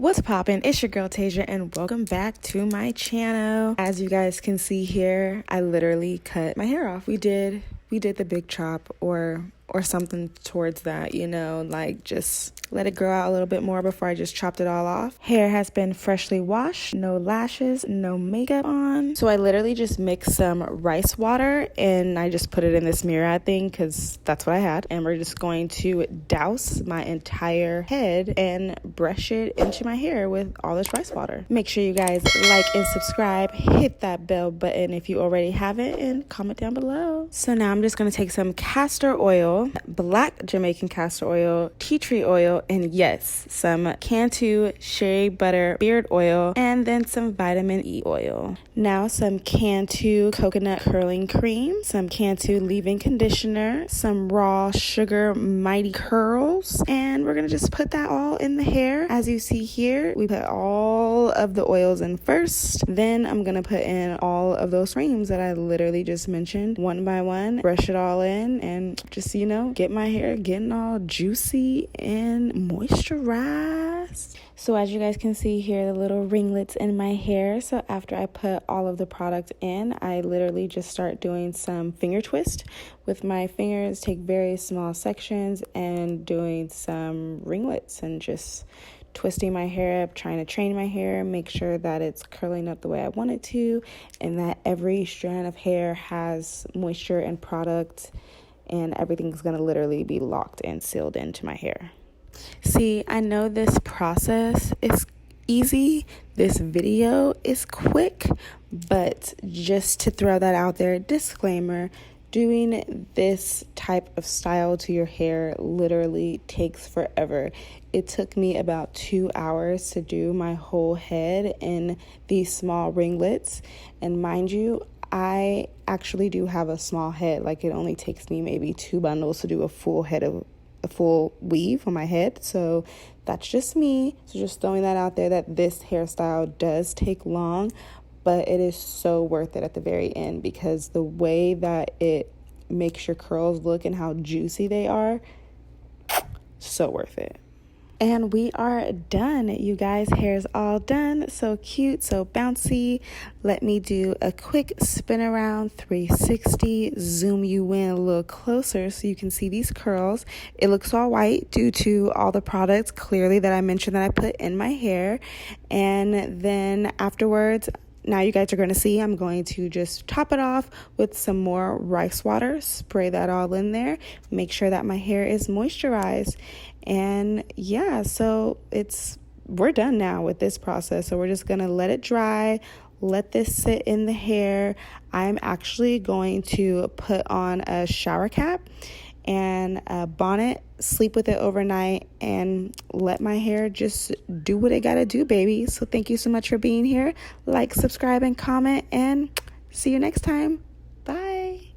What's poppin'? It's your girl Taejha and welcome back to my channel. As you guys can see here, I literally cut my hair off. We did the big chop or something towards that, you know, like just let it grow out a little bit more before I just chopped it all off. Hair has been freshly washed, no lashes, no makeup on. So I literally just mixed some rice water and I just put it in this mirror thing because that's what I had. And we're just going to douse my entire head and brush it into my hair with all this rice water. Make sure you guys like and subscribe, hit that bell button if you already haven't, and comment down below. So now I'm just gonna take some castor oil, black Jamaican castor oil, tea tree oil, and yes, some Cantu shea butter beard oil, and then some vitamin E oil. Now some Cantu coconut curling cream, some Cantu leave-in conditioner, some raw sugar mighty curls, and we're gonna just put that all in the hair. As you see here, we put all of the oils in first, then I'm gonna put in all of those creams that I literally just mentioned one by one, brush it all in, and just, you know, get my hair getting all juicy and moisturized. So as you guys can see here, the little ringlets in my hair. So after I put all of the product in, I literally just start doing some finger twist with my fingers, take very small sections and doing some ringlets and just twisting my hair up, trying to train my hair, make sure that it's curling up the way I want it to, and that every strand of hair has moisture and product, and everything's gonna literally be locked and sealed into my hair. See, I know this process is easy, this video is quick, but just to throw that out there, disclaimer, doing this type of style to your hair literally takes forever. It took me about 2 hours to do my whole head in these small ringlets. And mind you, I actually do have a small head. Like, it only takes me maybe 2 bundles to do a full weave on my head. So that's just me. So just throwing that out there, that this hairstyle does take long, but it is so worth it at the very end because the way that it makes your curls look and how juicy they are, so worth it. And we are done, you guys. Hair's all done. So cute, so bouncy. Let me do a quick spin around 360, zoom you in a little closer so you can see these curls. It looks all white due to all the products clearly that I mentioned that I put in my hair. And then afterwards, now you guys are going to see I'm going to just top it off with some more rice water, spray that all in there, make sure that my hair is moisturized. And yeah, so we're done now with this process. So we're just going to let it dry, let this sit in the hair. I'm actually going to put on a shower cap and a bonnet, sleep with it overnight, and let my hair just do what it gotta do, baby. So thank you so much for being here. Like, subscribe, and comment, and see you next time. Bye.